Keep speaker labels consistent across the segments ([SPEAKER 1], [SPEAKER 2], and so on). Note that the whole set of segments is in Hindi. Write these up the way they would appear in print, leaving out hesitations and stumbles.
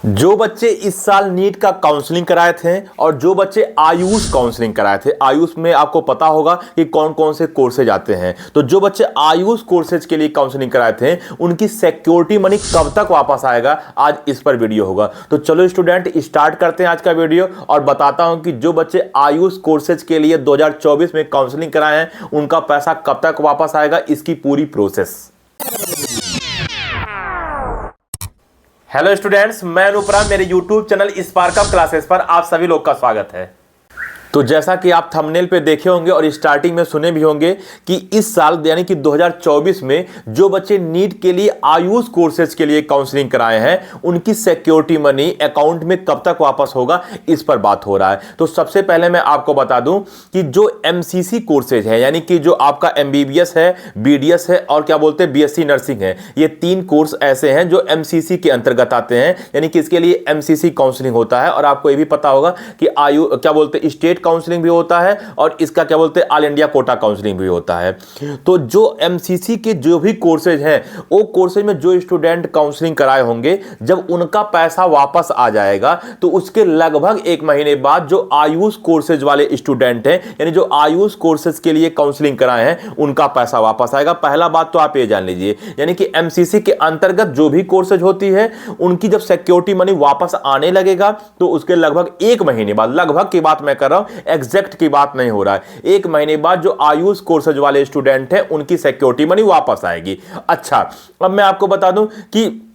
[SPEAKER 1] जो बच्चे इस साल नीट का काउंसलिंग कराए थे और जो बच्चे आयुष काउंसलिंग कराए थे, आयुष में आपको पता होगा कि कौन कौन से कोर्सेज आते हैं। तो जो बच्चे आयुष कोर्सेज के लिए काउंसलिंग कराए थे उनकी सिक्योरिटी मनी कब तक वापस आएगा, आज इस पर वीडियो होगा। तो चलो स्टूडेंट स्टार्ट करते हैं आज का वीडियो और बताता हूं कि जो बच्चे आयुष कोर्सेज के लिए 2024 में काउंसलिंग कराए हैं उनका पैसा कब तक वापस आएगा, इसकी पूरी प्रोसेस। हेलो स्टूडेंट्स, मैं अनुपराम, मेरे YouTube channel spark up classes पर आप सभी लोग का स्वागत है। तो जैसा कि आप थंबनेल पे देखे होंगे और स्टार्टिंग में सुने भी होंगे कि इस साल यानी कि 2024 में जो बच्चे नीट के लिए आयुष कोर्सेज के लिए काउंसलिंग कराए हैं उनकी सिक्योरिटी मनी अकाउंट में कब तक वापस होगा, इस पर बात हो रहा है। तो सबसे पहले मैं आपको बता दूं कि जो एमसीसी कोर्सेज है यानी कि जो आपका एमबीबीएस है, बीडीएस है और क्या बोलते हैं बीएससी नर्सिंग है, ये तीन कोर्स ऐसे हैं जो एमसीसी के अंतर्गत आते हैं, यानी कि इसके लिए एमसीसी काउंसलिंग होता है। और आपको ये भी पता होगा कि क्या बोलते हैं स्टेट काउंसलिंग भी होता है और इसका क्या बोलते हैं ऑल इंडिया कोटा काउंसलिंग भी होता है। तो जो एमसीसी के जो भी कोर्सेज हैं वो कोर्सेज में जो स्टूडेंट काउंसलिंग कराए होंगे, जब उनका पैसा वापस आ जाएगा तो उसके लगभग एक महीने बाद जो आयुष कोर्सेज वाले स्टूडेंट हैं यानी जो आयुष कोर्सेज के लिए काउंसलिंग कराए हैं उनका पैसा वापस आएगा। पहला बात तो आप ये जान लीजिए, यानी कि एमसीसी के अंतर्गत जो भी कोर्सेज होती है उनकी जब सिक्योरिटी मनी वापस आने लगेगा तो उसके लगभग एक महीने बाद, लगभग की बात मैं कर रहा हूं, एग्जैक्ट की बात नहीं हो रहा है, एक महीने बाद जो आयुष कोर्सेज वाले स्टूडेंट हैं उनकी सिक्योरिटी मनी वापस आएगी। अच्छा, अब मैं आपको बता दूं कि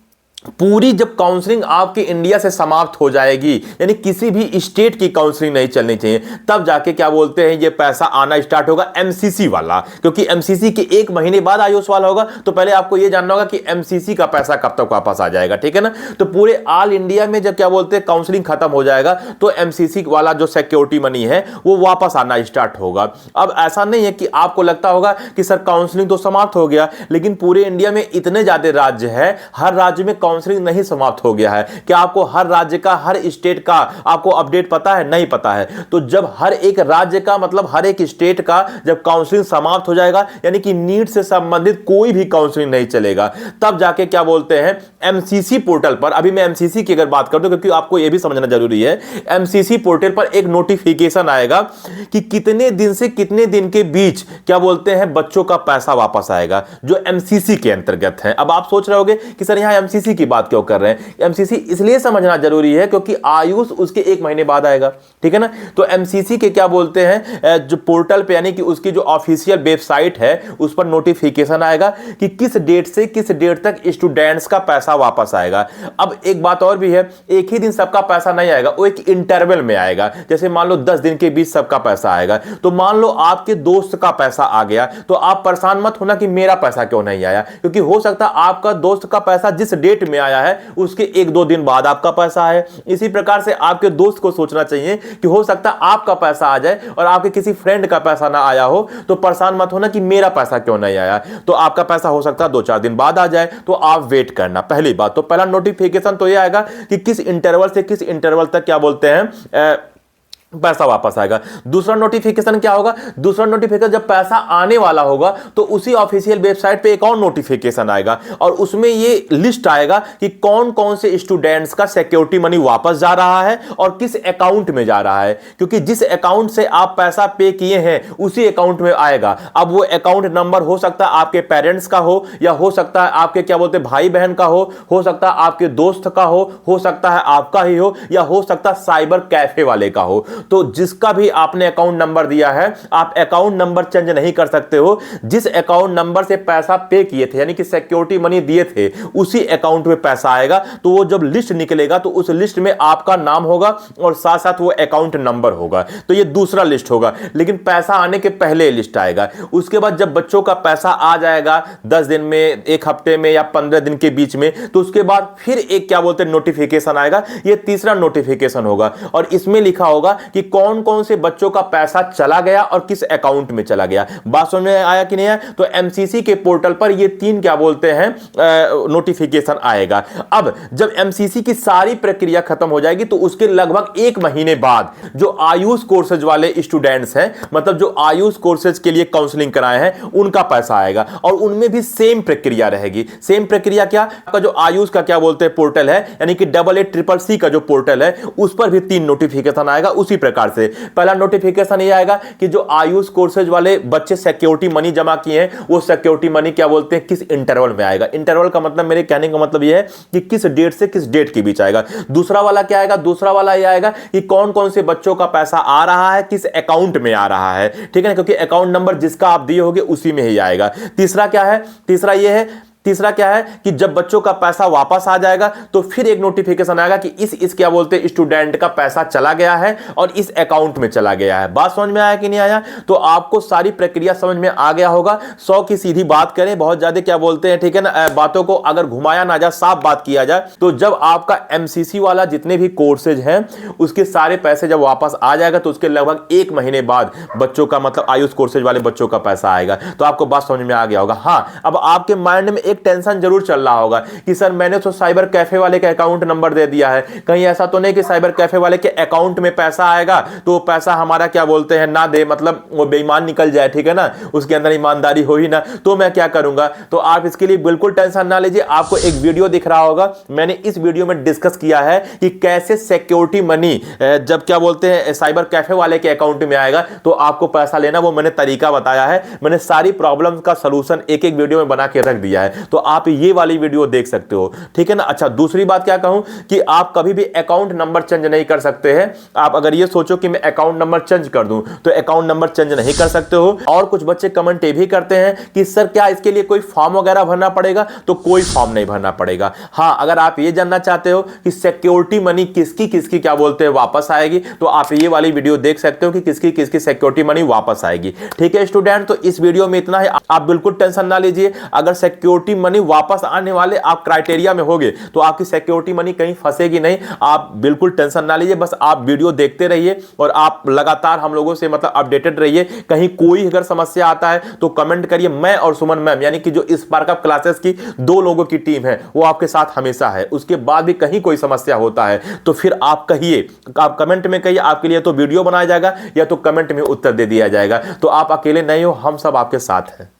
[SPEAKER 1] पूरी जब काउंसलिंग आपके इंडिया से समाप्त हो जाएगी, यानी किसी भी स्टेट की काउंसलिंग नहीं चलनी चाहिए, तब जाके क्या बोलते हैं ये पैसा आना स्टार्ट होगा एमसीसी वाला, क्योंकि एमसीसी के एक महीने बाद आयुष वाला होगा। तो पहले आपको ये जानना होगा कि एमसीसी का पैसा कब तक वापस आ जाएगा, ठीक है ना। तो पूरे ऑल इंडिया में जब क्या बोलते हैं काउंसलिंग खत्म हो जाएगा तो एमसीसी वाला जो सिक्योरिटी मनी है वो वापस आना स्टार्ट होगा। अब ऐसा नहीं है कि आपको लगता होगा कि सर काउंसलिंग तो समाप्त हो गया, लेकिन पूरे इंडिया में इतने ज्यादा राज्य है, हर राज्य में काउंसलिंग नहीं समाप्त हो गया है। क्या आपको हर राज्य का, हर स्टेट का आपको अपडेट पता है? नहीं पता है। तो जब हर एक राज्य का मतलब हर एक स्टेट का जब काउंसलिंग समाप्त हो जाएगा, यानी कि नीट से संबंधित कोई भी काउंसलिंग नहीं चलेगा, तब जाके क्या बोलते हैं एमसीसी पोर्टल पर, अभी मैं एमसीसी की अगर बात कर दूं क्योंकि आपको यह भी समझना जरूरी है, एमसीसी पोर्टल पर एक नोटिफिकेशन आएगा कि कितने दिन से कितने दिन के बीच क्या बोलते हैं बच्चों का पैसा वापस आएगा जो एमसीसी के अंतर्गत है। अब आप सोच रहे होंगे कि सर यहां एमसीसी की बात क्यों कर रहे हैं। एमसीसी इसलिए समझना जरूरी है क्योंकि आयुष उसके एक महीने बाद आएगा, ठीक है ना। तो एमसीसी के क्या बोलते हैं जो पोर्टल पे यानी कि उसकी जो ऑफिशियल वेबसाइट है उस पर नोटिफिकेशन आएगा कि किस डेट से किस डेट तक स्टूडेंट्स का पैसा वापस आएगा। अब एक बात और भी है, एक ही दिन सबका पैसा नहीं आएगा, वो एक इंटरवल में आएगा। जैसे मान लो 10 दिन के बीच सबका पैसा आएगा, तो मान लो आपके दोस्त का पैसा आ गया तो आप परेशान मत होना कि मेरा पैसा क्यों नहीं आया, क्योंकि हो सकता है आपका दोस्त का पैसा जिस डेट में आया है उसके एक दो दिन बाद आपका पैसा है। इसी प्रकार से आपके दोस्त को सोचना चाहिए कि हो सकता है आपका पैसा आ जाए और आपके किसी फ्रेंड का पैसा ना आया हो, तो परेशान मत होना कि मेरा पैसा क्यों नहीं आया। तो आपका पैसा हो सकता है 2-4 दिन बाद आ जाए, तो आप वेट करना। पहली बात तो पहला नोटिफिकेशन तो यह आएगा कि किस इंटरवल से किस इंटरवल तक क्या बोलते हैं पैसा वापस आएगा। दूसरा नोटिफिकेशन क्या होगा, दूसरा नोटिफिकेशन जब पैसा आने वाला होगा तो उसी ऑफिशियल वेबसाइट पे एक और नोटिफिकेशन आएगा और उसमें ये लिस्ट आएगा कि कौन कौन से स्टूडेंट्स का सिक्योरिटी मनी वापस जा रहा है और किस अकाउंट में जा रहा है, क्योंकि जिस अकाउंट से आप पैसा पे किए हैं उसी अकाउंट में आएगा। अब वो अकाउंट नंबर हो सकता है आपके पेरेंट्स का हो, या हो सकता है आपके क्या बोलते हैं भाई बहन का हो सकता है आपके दोस्त का हो सकता है आपका ही हो, या हो सकता है साइबर कैफे वाले का हो। तो जिसका भी आपने अकाउंट नंबर दिया है, आप अकाउंट नंबर चेंज नहीं कर सकते हो। जिस अकाउंट नंबर से पैसा पे किए थे यानी कि सिक्योरिटी मनी दिए थे उसी अकाउंट में पैसा आएगा। तो वो जब लिस्ट निकलेगा तो उस लिस्ट में आपका नाम होगा और साथ साथ वो अकाउंट नंबर होगा। तो ये दूसरा लिस्ट होगा, लेकिन पैसा आने के पहले लिस्ट आएगा। उसके बाद जब बच्चों का पैसा आ जाएगा 10 दिन में, एक हफ्ते में या 15 दिन के बीच में, तो उसके बाद फिर एक क्या बोलते हैं नोटिफिकेशन आएगा। ये तीसरा नोटिफिकेशन होगा और इसमें लिखा होगा कि कौन कौन से बच्चों का पैसा चला गया और किस अकाउंट में चला गया। बात समझ में आया कि नहीं आया? तो एमसीसी के पोर्टल पर ये 3 क्या बोलते हैं नोटिफिकेशन आएगा। अब जब एमसीसी की सारी प्रक्रिया खत्म हो जाएगी तो उसके लगभग 1 महीने बाद जो आयुष कोर्सेज वाले स्टूडेंट्स हैं, मतलब जो आयुष कोर्सेज के लिए काउंसलिंग कराए हैं, उनका पैसा आएगा और उनमें भी सेम प्रक्रिया रहेगी। सेम प्रक्रिया क्या? आपका जो आयुष का क्या बोलते हैं पोर्टल है, यानी कि CCC का जो पोर्टल है, उस पर भी 3 नोटिफिकेशन आएगा। उसी प्रकार से पहला नोटिफिकेशन ये आएगा कि जो आयुष कोर्सेज वाले बच्चे सिक्योरिटी मनी जमा किए हैं, वो सिक्योरिटी मनी क्या बोलते हैं, किस इंटरवल में आएगा। इंटरवल का मतलब, मेरे कहने का मतलब ये है कि किस डेट से किस डेट के बीच आएगा। दूसरा वाला क्या आएगा? दूसरा वाला ये आएगा कि कौन कौन से बच्चों का पैसा आ रहा है, किस अकाउंट में आ रहा है, ठीक है ना, क्योंकि अकाउंट नंबर जिसका आप दिए होंगे उसी में ही आएगा। तीसरा क्या है? तीसरा क्या है कि जब बच्चों का पैसा वापस आ जाएगा तो फिर एक नोटिफिकेशन आएगा कि इस क्या बोलते हैं स्टूडेंट का पैसा चला गया है और इस अकाउंट में चला गया है। बात समझ में आया कि नहीं आया? तो आपको सारी प्रक्रिया समझ में आ गया होगा। 100 की सीधी बात करें, बहुत ज्यादा क्या बोलते हैं, ठीक है ना, बातों को अगर घुमाया ना जाए, साफ बात किया जाए, तो जब आपका एमसीसी वाला जितने भी कोर्सेज हैं उसके सारे पैसे जब वापस आ जाएगा तो उसके लगभग 1 महीने बाद बच्चों का, मतलब आयुष कोर्सेज वाले बच्चों का पैसा आएगा। तो आपको बात समझ में आ गया होगा। हाँ, अब आपके माइंड में एक टेंशन जरूर चल रहा होगा कि सर मैंने तो साइबर कैफे वाले का अकाउंट नंबर दे दिया है, कहीं ऐसा तो नहीं कि साइबर कैफे वाले के अकाउंट में पैसा आएगा तो पैसा हमारा क्या बोलते हैं ना दे, मतलब वो बेईमान निकल जाए, ठीक है ना, उसके अंदर ईमानदारी हो ही ना, तो मैं क्या करूंगा। तो आप इसके लिए बिल्कुल टेंशन ना लीजिए। आपको एक वीडियो दिख रहा होगा, मैंने इस वीडियो में डिस्कस किया है कि कैसे सिक्योरिटी मनी जब क्या बोलते हैं साइबर कैफे वाले के अकाउंट में आएगा तो आपको पैसा लेना, वो मैंने तरीका बताया है। मैंने सारी प्रॉब्लम का सलूशन एक एक वीडियो में बना के रख दिया है, तो आप ये वाली वीडियो देख सकते हो, ठीक है ना। अच्छा, दूसरी बात क्या कहूं कि आप कभी भी अकाउंट नंबर चेंज नहीं कर सकते हैं। आप अगर ये सोचो कि मैं अकाउंट नंबर चेंज कर दूं तो अकाउंट नंबर चेंज नहीं कर सकते हो। और कुछ बच्चे कमेंट ये भी करते हैं कि सर क्या इसके लिए कोई फॉर्म वगैरह भरना पड़ेगा? तो कोई फॉर्म नहीं भरना पड़ेगा। हां, अगर आप ये जानना चाहते हो कि सिक्योरिटी मनी किसकी किसकी क्या बोलते हैं वापस आएगी, तो आप ये वाली वीडियो देख सकते हो कि किसकी किसकी सिक्योरिटी मनी वापस आएगी। ठीक है स्टूडेंट, तो इस वीडियो में इतना ही। आप बिल्कुल टेंशन ना लीजिए। अगर सिक्योरिटी मनी वापस आने वाले आप क्राइटेरिया में होगे तो आपकी सिक्योरिटी मनी कहीं फंसेगी नहीं। आप बिल्कुल टेंशन ना लीजिए, बस आप वीडियो देखते रहिए और आप लगातार हम लोगों से मतलब अपडेटेड रहिए। कहीं कोई अगर समस्या आता है तो कमेंट करिए। मैं और सुमन मैम, यानी कि जो स्पार्क अप क्लासेस की 2 लोगों की टीम है, वो आपके साथ हमेशा है। उसके बाद भी कहीं कोई समस्या होता है तो फिर आप कहिए, आप कमेंट में कहिए। आपके लिए तो वीडियो बनाया जाएगा या तो कमेंट में उत्तर दे दिया जाएगा। तो आप अकेले नहीं हो, हम सब आपके साथ हैं।